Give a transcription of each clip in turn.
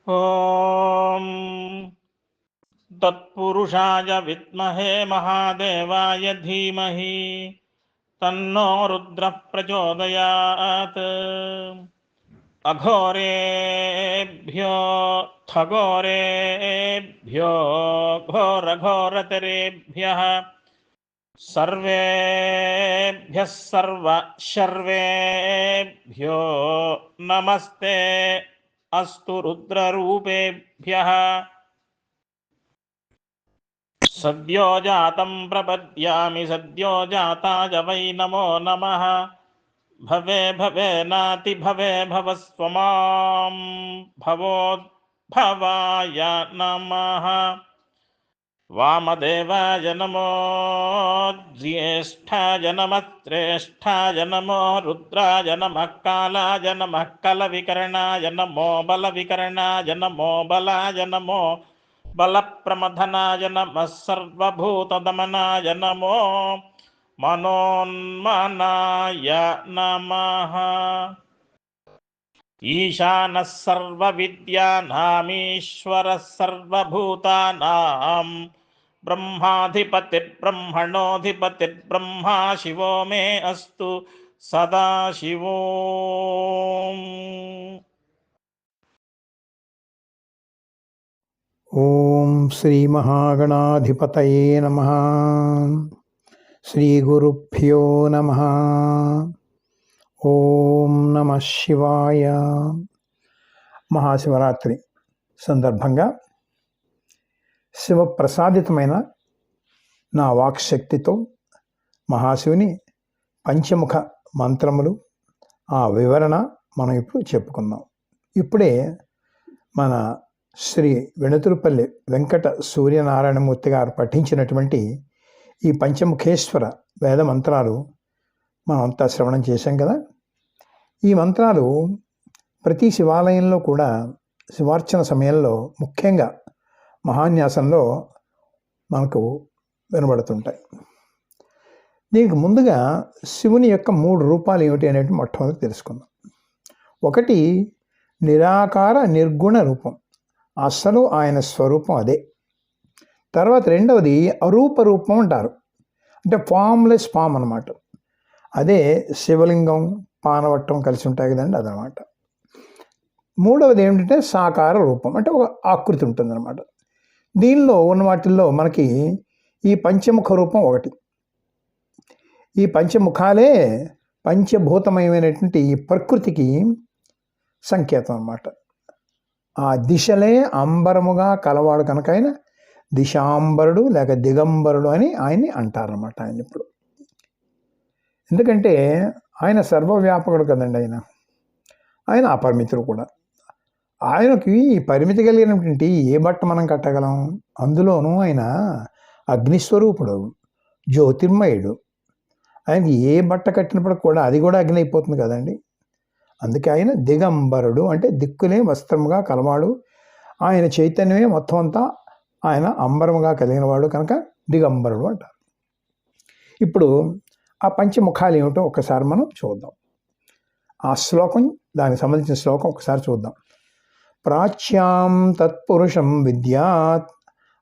ఓం తత్పురుషాయ విద్మహే మహాదేవాయ ధీమహి తన్నో రుద్రః ప్రచోదయాత్. అఘోరేభ్యో ఖగోరేభ్యో ఘోరఘోరతరేభ్యః సర్వేభ్యః సర్వశర్వేభ్యో నమస్తే అస్తు రుద్రరూపేభ్యః. సద్యో జాతం ప్రపద్యామి సద్యో జాతాయ వై నమో నమః. భవే భవే నాతి భవే భవస్వమాం భవోద్భవాయ నమః. వామదేవాయ నమో జ్యేష్ఠాయ నమః శ్రేష్ఠాయ నమో రుద్రాయ నమః కాలాయ నమః కలవికరణాయ నమో బలవికరణాయ నమో బలాయ నమో బలప్రమథనాయ నమః సర్వభూతదమనాయ నమో మనోన్మనాయ నమః. ఈశానః సర్వవిద్యానామీశ్వరः సర్వభూతానాం బ్రహ్మాధిపతిర్బ్రహ్మణోధిపతిర్బ్రహ్మా శివో మే అస్తు సదాశివోం. ఓం శ్రీ మహాగణాధిపతయే నమః. శ్రీ గురుభ్యో నమః. ఓం నమః శివాయ. మహాశివరాత్రి సందర్భంగా శివప్రసాదితమైన నా వాక్శక్తితో మహాశివుని పంచముఖ మంత్రములు ఆ వివరణ మనం ఇప్పుడు చెప్పుకుందాం. ఇప్పుడే మన శ్రీ వెనుతురుపల్లి వెంకట సూర్యనారాయణమూర్తి గారు పఠించినటువంటి ఈ పంచముఖేశ్వర వేద మంత్రాలు మనమంతా శ్రవణం చేశాం కదా. ఈ మంత్రాలు ప్రతి శివాలయంలో కూడా శివార్చన సమయంలో ముఖ్యంగా మహాన్యాసంలో మనకు వినబడుతుంటాయి. దీనికి ముందుగా శివుని యొక్క 3 రూపాలు ఏమిటి అనేది మొట్టమొదటి తెలుసుకుందాం. ఒకటి నిరాకార నిర్గుణ రూపం, అస్సలు ఆయన స్వరూపం అదే. తర్వాత రెండవది అరూప రూపం అంటారు, అంటే ఫామ్లెస్ ఫామ్ అన్నమాట. అదే శివలింగం పానవట్టం కలిసి ఉంటాయి కదండి, అదనమాట. మూడవది ఏమిటంటే సాకార రూపం, అంటే ఒక ఆకృతి ఉంటుందన్నమాట. దీనిలో ఉన్న వాటిల్లో మనకి ఈ పంచముఖ రూపం ఒకటి. ఈ పంచముఖాలే పంచభూతమయమైనటువంటి ఈ ప్రకృతికి సంకేతం అన్నమాట. ఆ దిశలే అంబరముగా కలవాడు కనుక ఆయన దిశాంబరుడు లేక దిగంబరుడు అని ఆయన్ని అంటారన్నమాట. ఆయన ఇప్పుడు ఎందుకంటే ఆయన సర్వవ్యాపకుడు కదండి. ఆయన అపరిమితుడు కూడా. ఆయనకి పరిమితి కలిగినటువంటి ఏ బట్ట మనం కట్టగలం? అందులోనూ ఆయన అగ్నిస్వరూపుడు, జ్యోతిర్మయుడు. ఆయనకి ఏ బట్ట కట్టినప్పుడు కూడా అది కూడా అగ్ని అయిపోతుంది కదండి. అందుకే ఆయన దిగంబరుడు, అంటే దిక్కులే వస్త్రముగా కలవాడు. ఆయన చైతన్యమే మొత్తం అంతా ఆయన అంబరముగా కలిగినవాడు కనుక దిగంబరుడు అంటారు. ఇప్పుడు ఆ పంచముఖాలు ఏమిటో ఒకసారి మనం చూద్దాం. ఆ శ్లోకం, దానికి సంబంధించిన శ్లోకం ఒకసారి చూద్దాం. ప్రాచ్యాం తత్పురుషం విద్యాత్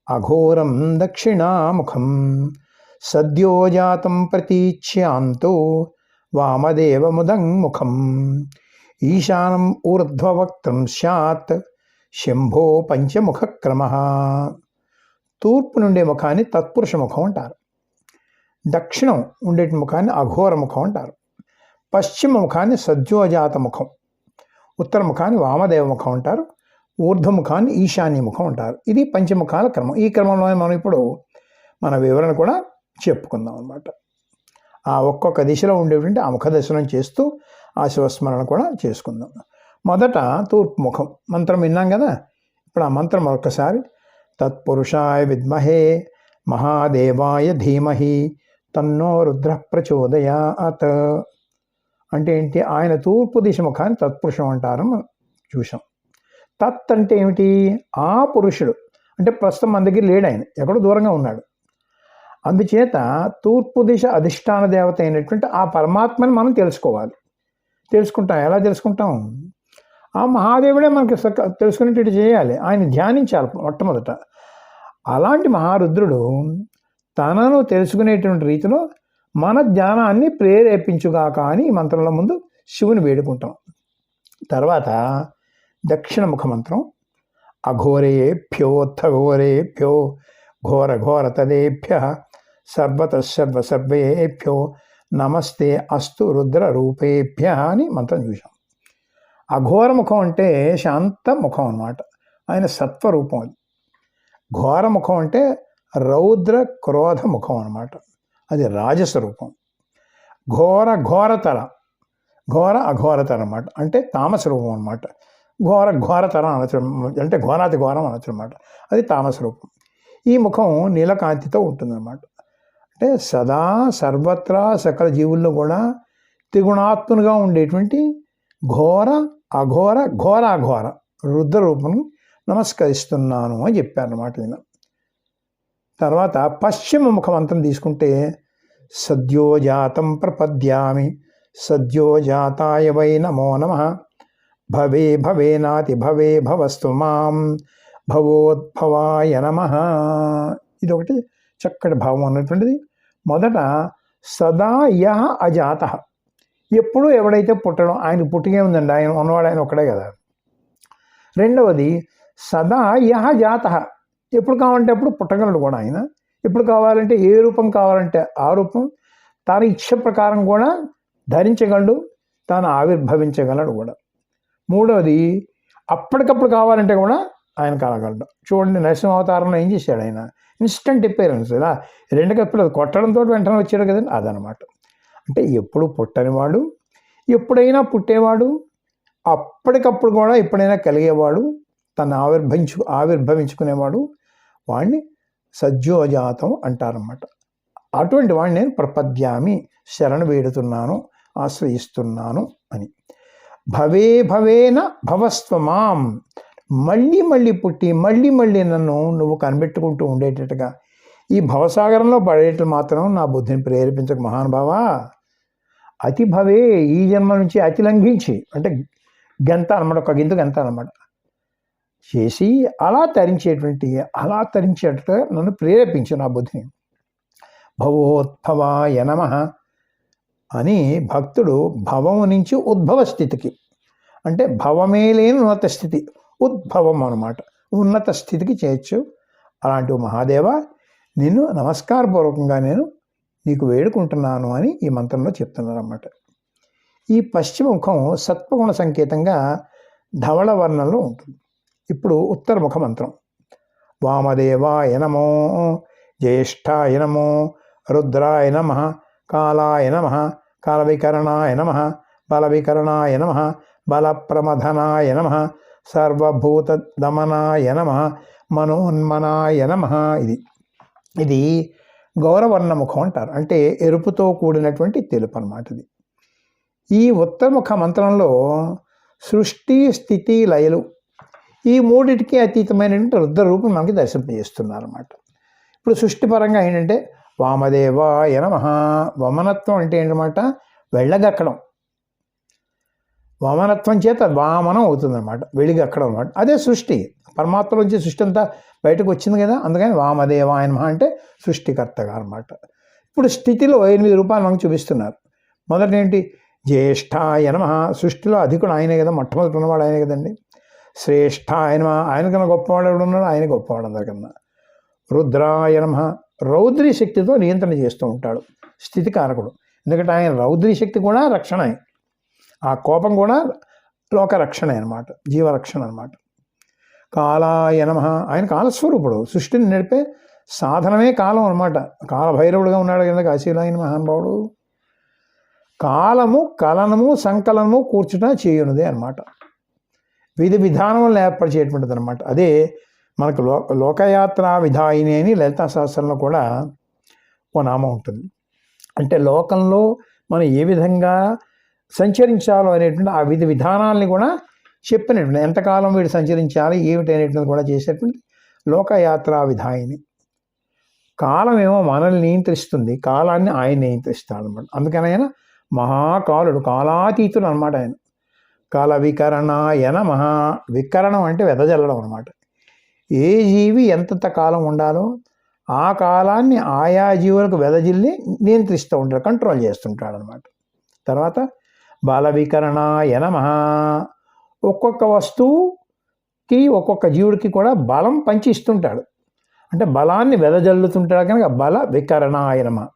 అఘోరం దక్షిణాముఖం సద్యోజాతం ప్రతీచ్యాంతో వామదేవముదంముఖం ఈశానం ఊర్ధ్వవక్త్రం స్యాత్ శంభో పంచముఖ క్రమ. తూర్పు నుండే ముఖాన్ని తత్పురుష ముఖం అంటారు. దక్షిణం ఉండేటి ముఖాన్ని అఘోర ముఖం అంటారు. పశ్చిమ ముఖాన్ని సద్యోజాత ముఖం, ఉత్తర ముఖాన్ని వామదేవ ముఖం అంటారు. ఊర్ధ్వముఖాన్ని ఈశాన్య ముఖం అంటారు. ఇది పంచముఖాల క్రమం. ఈ క్రమంలోనే మనం ఇప్పుడు మన వివరణ కూడా చెప్పుకుందాం అన్నమాట. ఆ ఒక్కొక్క దిశలో ఉండేటువంటి ఆ ముఖ దర్శనం చేస్తూ ఆ శివస్మరణ కూడా చేసుకుందాం. మొదట తూర్పు ముఖం మంత్రం విన్నాం కదా. ఇప్పుడు ఆ మంత్రం ఒక్కసారి. తత్పురుషాయ విద్మహే మహాదేవాయ ధీమహి తన్నో రుద్ర ప్రచోదయాత్. అంటే ఏంటి? ఆయన తూర్పు దిశ ముఖాన్ని తత్పురుషం అంటారు, మనం చూసాం. తత్ అంటే ఏమిటి? ఆ పురుషుడు అంటే ప్రస్తుతం మన దగ్గర లేడు, ఆయన ఎక్కడో దూరంగా ఉన్నాడు. అందుచేత తూర్పు దిశ అధిష్టాన దేవత అయినటువంటి ఆ పరమాత్మని మనం తెలుసుకోవాలి. తెలుసుకుంటాం. ఎలా తెలుసుకుంటాం? ఆ మహాదేవుడే మనకి తెలుసుకునేటట్టు చేయాలి, ఆయన ధ్యానించాలి మొట్టమొదట. అలాంటి మహారుద్రుడు తనను తెలుసుకునేటువంటి రీతిలో మన ధ్యానాన్ని ప్రేరేపించుగాక అని ఈ మంత్రంలో ముందు శివుని వేడుకుంటాం. తర్వాత దక్షిణ ముఖ మంత్రం అఘోరేభ్యోత్థఘోరేభ్యో ఘోర ఘోర తదేభ్య సర్వేభ్యో నమస్తే అస్తు రుద్ర రూపేభ్య అని మంత్రం చూసాం. అఘోర ముఖం అంటే శాంత ముఖం అన్నమాట, ఆయన సత్వరూపం. అది ఘోర ముఖం అంటే రౌద్ర క్రోధ ముఖం అన్నమాట, అది రాజస రూపం. ఘోరతర అఘోరతర అన్నమాట, అంటే తామస రూపం అన్నమాట. ఘోరతర అనొచ్చు, అంటే ఘోరాతి ఘోరం అనొచ్చు అన్నమాట, అది తామస రూపం. ఈ ముఖం నీలకాంతితో ఉంటుందన్నమాట. అంటే సదా సర్వత్రా సకల జీవుల్లో కూడా త్రిగుణాత్మనుగా ఉండేటువంటి అఘోర రుద్ర రూపం నమస్కరిస్తున్నాను అని చెప్పారన్నమాట ఈయన. తర్వాత పశ్చిమ ముఖ మంత్రం తీసుకుంటే సద్యోజాతం ప్రపద్యామి సద్యోజాతాయ వై నమో నమః భవేనాతి భవస్తు మాం భవోద్భవాయ నమః. ఇది ఒకటి చక్కటి భావం అన్నటువంటిది. మొదట సదా యః అజాతః, ఎప్పుడు ఎవడైతే పుట్టడం, ఆయన పుట్టిగే ఉందండి, ఆయన ఉన్నవాడు ఆయన ఒక్కడే కదా. రెండవది సదా యః జాతః, ఎప్పుడు కావాలంటే అప్పుడు పుట్టగలడు కూడా ఆయన. ఎప్పుడు కావాలంటే ఏ రూపం కావాలంటే ఆ రూపం, తన ఇచ్చ ప్రకారం కూడా ధరించగలడు, తాను ఆవిర్భవించగలడు కూడా. మూడవది అప్పటికప్పుడు కావాలంటే కూడా ఆయన కలగలడు. చూడండి నరసింహ అవతారంలో ఏం చేశాడు ఆయన, ఇన్స్టంట్ అపియరెన్స్. ఇలా రెండు కప్పులు కొట్టడంతో వెంటనే వచ్చాడు కదండి, అదనమాట. అంటే ఎప్పుడు పుట్టనివాడు, ఎప్పుడైనా పుట్టేవాడు, అప్పటికప్పుడు కూడా ఎప్పుడైనా కలిగేవాడు, తను ఆవిర్భవించుకునేవాడు, వాడిని సజ్జోజాతం అంటారన్నమాట. అటువంటి వాడిని నేను ప్రపద్యామి, శరణు వేడుతున్నాను, ఆశ్రయిస్తున్నాను అని. భవేన భవస్వ మాం, మళ్ళీ పుట్టి మళ్ళీ నన్ను నువ్వు కనిపెట్టుకుంటూ ఉండేటట్టుగా ఈ భవసాగరంలో పడేటట్టు మాత్రం నా బుద్ధిని ప్రేరేపించక మహానుభావా. అతి భవే, ఈ జన్మ నుంచి అతి లంఘించి, అంటే గంత అనమాట, ఒక గింత గంత అనమాట చేసి అలా తరించేటట్టుగా నన్ను ప్రేరేపించు నా బుద్ధిని. భవోద్భవాయ నమః అని భక్తుడు భవము నుంచి ఉద్భవ స్థితికి, అంటే భవమే లేని ఉన్నత స్థితి, ఉద్భవం అన్నమాట, ఉన్నత స్థితికి చేయొచ్చు. అలాంటి మహాదేవ నిన్ను నమస్కారపూర్వకంగా నేను నీకు వేడుకుంటున్నాను అని ఈ మంత్రంలో చెప్తున్నారన్నమాట. ఈ పశ్చిమ ముఖం సత్వగుణ సంకేతంగా ధవళ వర్ణంలో ఉంటుంది. ఇప్పుడు ఉత్తర ముఖ మంత్రం వామదేవాయ నమో, జ్యేష్ఠాయ నమో, రుద్రాయ నమః, కాలాయ నమః, కాలవికరణాయ నమః, బలవికరణాయ నమః, బలప్రమథనాయ నమః, సర్వభూత దమనాయ నమః, మనోన్మనాయ నమః. ఇది గౌరవర్ణ ముఖం అంటారు, అంటే ఎరుపుతో కూడినటువంటి తెలుపు అన్నమాట. ఇది ఈ ఉత్తరముఖ మంత్రంలో సృష్టి స్థితి లయలు ఈ మూడిటికి అతీతమైనటువంటి రుద్ర రూపం మనకి దర్శింపజేస్తున్నారు అన్నమాట. ఇప్పుడు సృష్టిపరంగా ఏంటంటే వామదేవాయ నమః, వమనత్వం అంటే ఏంటన్నమాట, వెళ్ళగక్కడం. వామనత్వం చేత వామనం అవుతుందన్నమాట, వెలిగక్కడం అనమాట. అదే సృష్టి, పరమాత్మ నుంచి సృష్టి అంతా బయటకు వచ్చింది కదా, అందుకని వామదేవాయ నమః అంటే సృష్టికర్తగా అనమాట. ఇప్పుడు స్థితిలో 8 రూపాయలు మనకు చూపిస్తున్నారు. మొదటి ఏంటి, జ్యేష్ఠాయ నమః, సృష్టిలో అధికుడు ఆయనే కదా, మొట్టమొదటి ఉన్నవాడు ఆయనే కదండి. శ్రేష్ఠాయ నమః, ఆయనకన్నా గొప్పవాడు ఎవడు ఉన్నాడు, ఆయన గొప్పవాడు అందరికన్నా. రుద్రాయ నమః, రౌద్రీ శక్తితో నియంత్రణ చేస్తూ ఉంటాడు, స్థితి కారకుడు. ఎందుకంటే ఆయన రౌద్రీ శక్తి కూడా రక్షణ, ఆ కోపం కూడా లోక రక్షణ అనమాట, జీవరక్షణ అనమాట. కాలాయ నమః, ఆయన కాలస్వరూపుడు, సృష్టిని నడిపే సాధనమే కాలం అనమాట. కాలభైరవుడుగా ఉన్నాడు కదా కాశీలో ఆయన మహానుభావుడు. కాలము కలనము సంకలనము కూర్చుట చేయున్నదే అనమాట, విధి విధానం ఏర్పరిచేటువంటిది అనమాట. అదే మనకు లోకయాత్రా విధాయిని అని లలితా సహస్రంలో కూడా ఓ నామం ఉంటుంది. అంటే లోకంలో మనం ఏ విధంగా సంచరించాలో అనేటువంటి ఆ విధి విధానాలని కూడా చెప్పినటువంటి, ఎంతకాలం వీడు సంచరించాలి ఏమిటి అనేటువంటిది కూడా చేసేటువంటి లోకయాత్రా విధాయిని. కాలం ఏమో మనల్ని నియంత్రిస్తుంది, కాలాన్ని ఆయన నియంత్రిస్తాడు అనమాట. అందుకని ఆయన మహాకాలుడు, కాలాతీతుడు అనమాట ఆయన. కాల వికరణాయ నమః. వికరణం అంటే వెదజల్లడం అనమాట. ఏ జీవి ఎంతెంత కాలం ఉండాలో ఆ కాలాన్ని ఆయా జీవులకు వెదజిల్లి నియంత్రిస్తూ ఉంటాడు, కంట్రోల్ చేస్తుంటాడు అనమాట. తర్వాత బల వికరణాయ నమః. ఒక్కొక్క వస్తువుకి ఒక్కొక్క జీవుడికి కూడా బలం పంచి ఇస్తుంటాడు, అంటే బలాన్ని వెదజల్లుతుంటాడు కనుక బల వికరణాయ నమః.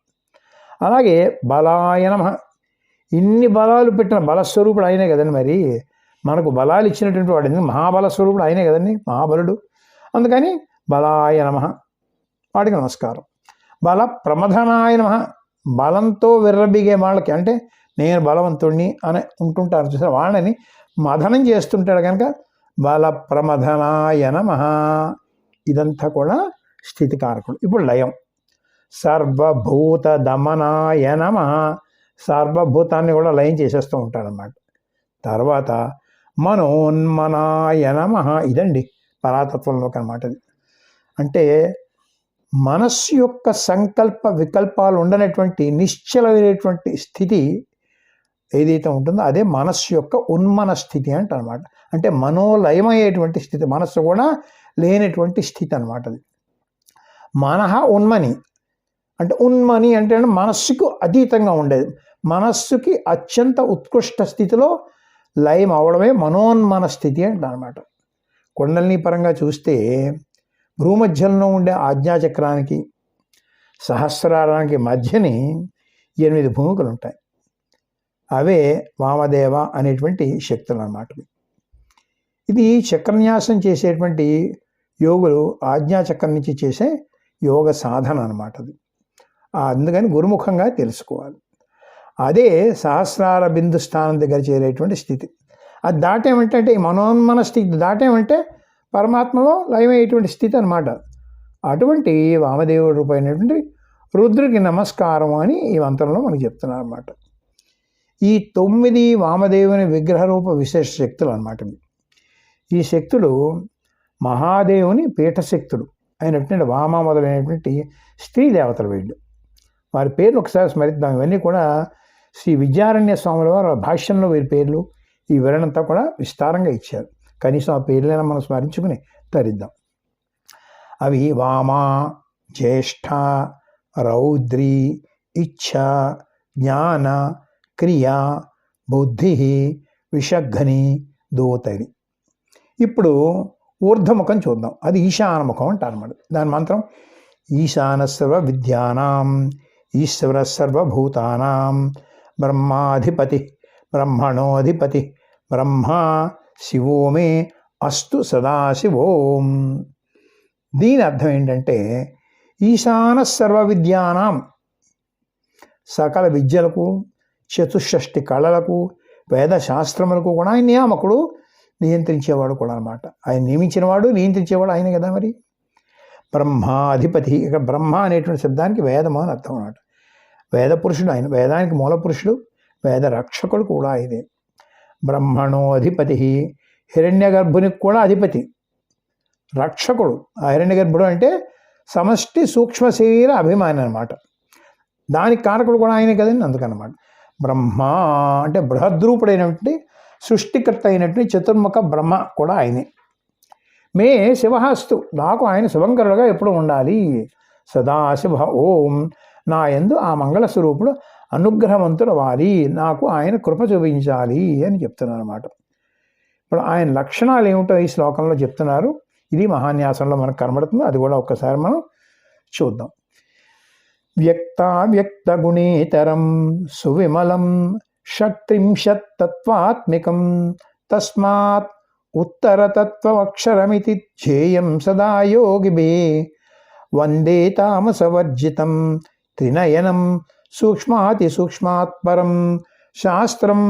అలాగే బలాయ నమః. ఇన్ని బలాలు పెట్టిన బలస్వరూపుడు ఆయనే కదండి. మరి మనకు బలాలు ఇచ్చినటువంటి వాడు మహాబల స్వరూపుడు ఆయనే కదండి, మహాబలుడు. అందుకని బలాయ నమః, వాడికి నమస్కారం. బల ప్రమథనాయ నమః. బలంతో విర్రబిగే వాళ్ళకి, అంటే నేను బలవంతుణ్ణి అని ఉంటుంటారు చూసారు, వాళ్ళని మథనం చేస్తుంటాడు కనుక బల ప్రమథనాయ నమః. ఇదంతా కూడా స్థితికారకుడు. ఇప్పుడు లయం. సర్వభూత దమనాయ నమః. సర్వభూతాన్ని కూడా లయం చేసేస్తూ ఉంటాడనమాట. తర్వాత మనోన్మనాయ నమః. ఇదండి పరాతత్వంలోకి అనమాట. అది అంటే మనస్సు యొక్క సంకల్ప వికల్పాలు ఉండనటువంటి నిశ్చలమైనటువంటి స్థితి ఏదైతే ఉంటుందో అదే మనస్సు యొక్క ఉన్మన స్థితి అంటనమాట. అంటే మనోలయమయ్యేటువంటి స్థితి, మనస్సు కూడా లేనటువంటి స్థితి అనమాట. అది మనః ఉన్మని. అంటే ఉన్మని అంటే మనస్సుకు అతీతంగా ఉండేది, మనస్సుకి అత్యంత ఉత్కృష్ట స్థితిలో లయం అవడమే మనోన్మన స్థితి అంటనమాట. కుండలిని పరంగా చూస్తే భూమధ్యంలో ఉండే ఆజ్ఞాచక్రానికి సహస్రారానికి మధ్యని 8 భూమికలు ఉంటాయి. అవే వామదేవ అనేటువంటి శక్తులు అన్నమాట. ఇది చక్రన్యాసం చేసేటువంటి యోగులు ఆజ్ఞాచక్రం నుంచి చేసే యోగ సాధన అన్నమాట. అది అందుకని గురుముఖంగా తెలుసుకోవాలి. అదే సహస్రార బిందు స్థానం దగ్గర చేరేటువంటి స్థితి. అది దాటేమంటే ఈ మనోన్మన స్థితి దాటేమంటే పరమాత్మలో లయమయ్యేటువంటి స్థితి అనమాట. అటువంటి వామదేవుడి రూపమైనటువంటి రుద్రుడికి నమస్కారం అని ఈ మంత్రంలో మనకు చెప్తున్నారు అన్నమాట. ఈ 9 వామదేవుని విగ్రహ రూప విశేష శక్తులు అన్నమాట. ఈ శక్తులు మహాదేవుని పీఠశక్తులు అయినటువంటి వామ మొదలైనటువంటి స్త్రీ దేవతలు వీళ్ళు. వారి పేర్లు ఒకసారి స్మరిద్దాం. ఇవన్నీ కూడా శ్రీ విద్యారణ్య స్వాముల వారు భాష్యంలో వీరి పేర్లు ఈ వివరణంతా కూడా విస్తారంగా ఇచ్చారు. కనీసం ఆ పేర్లైనా మనం స్మరించుకుని తరిద్దాం. అవి వామ, జ్యేష్ఠ, రౌద్రి, ఇచ్ఛ, జ్ఞాన, క్రియ, బుద్ధి, విషఘ్ని, దూతరి. ఇప్పుడు ఊర్ధముఖం చూద్దాం. అది ఈశానముఖం అంటారన్నమాట. దాని మంత్రం ఈశాన సర్వ విద్యానాం ఈశ్వర సర్వభూతానాం బ్రహ్మాధిపతి బ్రహ్మణోధిపతి బ్రహ్మ శివో మే అస్తు సదాశివోం. దీని అర్థం ఏంటంటే ఈశాన సర్వ విద్యానాం, సకల విద్యలకు, చతుషష్ఠి కళలకు, వేదశాస్త్రములకు కూడా ఆయన నియామకుడు, నియంత్రించేవాడు కూడా అనమాట. ఆయన నియమించినవాడు, నియంత్రించేవాడు ఆయనే కదా. మరి బ్రహ్మాధిపతి, ఇక బ్రహ్మ అనేటువంటి శబ్దానికి వేదము అని అర్థం అన్నమాట. వేద పురుషుడు ఆయన, వేదానికి మూల పురుషుడు, వేద రక్షకుడు కూడా ఆయనే. బ్రహ్మణోధిపతి, హిరణ్య గర్భునికి కూడా అధిపతి, రక్షకుడు. ఆ హిరణ్య గర్భుడు అంటే సమష్టి సూక్ష్మ శరీర అభిమాని అనమాట. దానికి కారకుడు కూడా ఆయనే కదండి. అందుకనమాట బ్రహ్మ అంటే బృహద్రూపుడైనటువంటి సృష్టికర్త అయినటువంటి చతుర్ముఖ బ్రహ్మ కూడా ఆయనే. మే శివహస్తు, నాకు ఆయన శుభంకరుడుగా ఎప్పుడు ఉండాలి. సదాశివ ఓం, నా యందు ఆ మంగళ స్వరూపుడు అనుగ్రహవంతుడు వాలి, నాకు ఆయన కృప చూపించాలి అని చెప్తున్నారు అన్నమాట. ఇప్పుడు ఆయన లక్షణాలు ఏమిటో ఈ శ్లోకంలో చెప్తున్నారు. ఇది మహాన్యాసంలో మనకు కనబడుతుంది. అది కూడా ఒక్కసారి మనం చూద్దాం. వ్యక్త గుణేతరం సువిమలం షట్త్రింశత్తత్వాత్మికం తస్మాత్ ఉత్తరతత్వమక్షరమితి ధ్యేయం సదా యోగిభే వందే తామసవర్జితం త్రినయనం సూక్ష్మాతి సూక్ష్మాత్పరం శాస్త్రం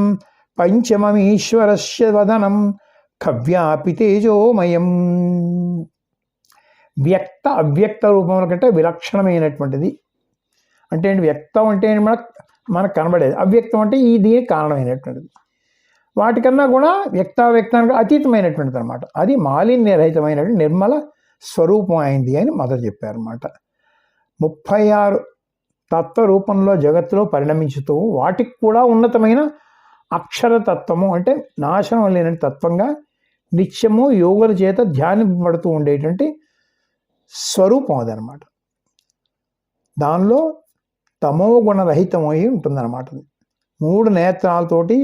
పంచమమీశ్వరస్య వదనం కవ్యాపి తేజోమయం. వ్యక్త అవ్యక్త రూపముల కంటే విలక్షణమైనటువంటిది. అంటే వ్యక్తం అంటే మనకు కనబడేది, అవ్యక్తం అంటే ఈ దీనికి కారణమైనటువంటిది. వాటికన్నా కూడా వ్యక్తానికి అతీతమైనటువంటిది అనమాట. అది మాలిన్యరహితమైనటువంటి నిర్మల స్వరూపం అయింది అని మొదలు చెప్పారన్నమాట. 36 తత్వ రూపంలో జగత్తులో పరిణమించుతూ వాటికి కూడా ఉన్నతమైన అక్షరతత్వము అంటే నాశనం లేని తత్వంగా నిత్యము యోగుల చేత ధ్యానింపబడుతూ ఉండేటువంటి స్వరూపం అదనమాట. దానిలో తమో గుణరహితమై ఉంటుందన్నమాట. 3 నేత్రాలతోటి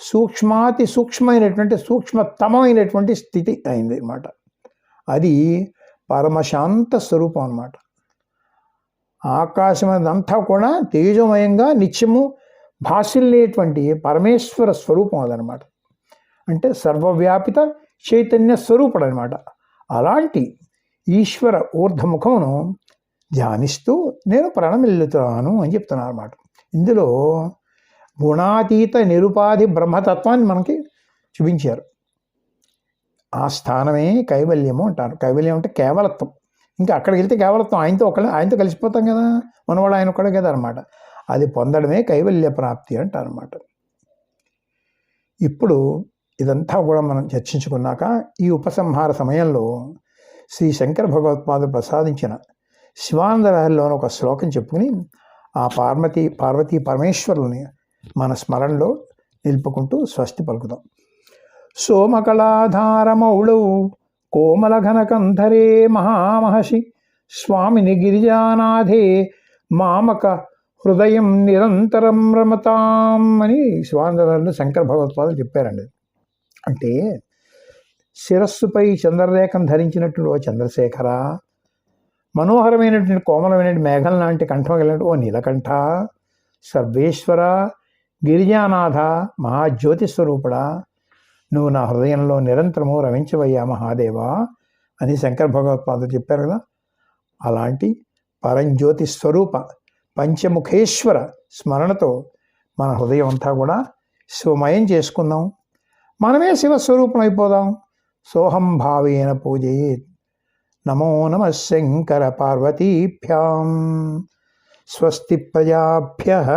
సూక్ష్మాతి సూక్ష్మమైనటువంటి సూక్ష్మతమైనటువంటి స్థితి అయింది అన్నమాట. అది పరమశాంత స్వరూపం అన్నమాట. ఆకాశం అదంతా కూడా తేజోమయంగా నిత్యము భాసిల్లేటువంటి పరమేశ్వర స్వరూపం అదనమాట. అంటే సర్వవ్యాపిత చైతన్య స్వరూపుడు అనమాట. అలాంటి ఈశ్వర ఊర్ధముఖమును ధ్యానిస్తూ నేను ప్రణమిల్లుతున్నాను అని చెప్తున్నారు అన్నమాట. ఇందులో గుణాతీత నిరుపాధి బ్రహ్మతత్వాన్ని మనకి చూపించారు. ఆ స్థానమే కైవల్యము అంటారు. కైవల్యం అంటే కేవలత్వం. ఇంకా అక్కడికి వెళ్తే కేవలత్వం ఆయనతో కలిసిపోతాం కదా, మనవాడు ఆయన ఒక్కడే కదా అనమాట. అది పొందడమే కైవల్య ప్రాప్తి అంటారనమాట. ఇప్పుడు ఇదంతా కూడా మనం చర్చించుకున్నాక ఈ ఉపసంహార సమయంలో శ్రీ శంకర భగవత్పాదులు ప్రసాదించిన శివానందలహరిలోని ఒక శ్లోకం చెప్పుకుని ఆ పార్వతీ పరమేశ్వరులని మన స్మరణలో నిలుపుకుంటూ స్వస్తి పలుకుదాం. సోమకళాధారమౌళౌ కోమలఘనకంధరే మహామహర్షి స్వామిని గిరిజానాథే మామక హృదయం నిరంతరం రమతాం అని శివానందలహరిలో శంకర భగవత్పాదులు చెప్పారండి. అంటే శిరస్సుపై చంద్రరేఖను ధరించినట్లు ఓ చంద్రశేఖర, మనోహరమైనటువంటి కోమలమైనటువంటి మేఘం లాంటి కంఠం కలిగినట్టు ఓ నీలకంఠ, సర్వేశ్వర, గిరిజానాథ, మహాజ్యోతి స్వరూపుడా, నువ్వు నా హృదయంలో నిరంతరము రమించవయ్యా మహాదేవా అని శంకర భగవత్పాదులు చెప్పారు కదా. అలాంటి పరంజ్యోతి స్వరూప పంచముఖేశ్వర స్మరణతో మన హృదయం అంతా కూడా శివమయం చేసుకుందాం. మనమే శివస్వరూపం అయిపోదాం. సోహం భావేన పూజయేత్. నమో నమః శంకర పార్వతీభ్యాం. స్వస్తి ప్రజాభ్యః.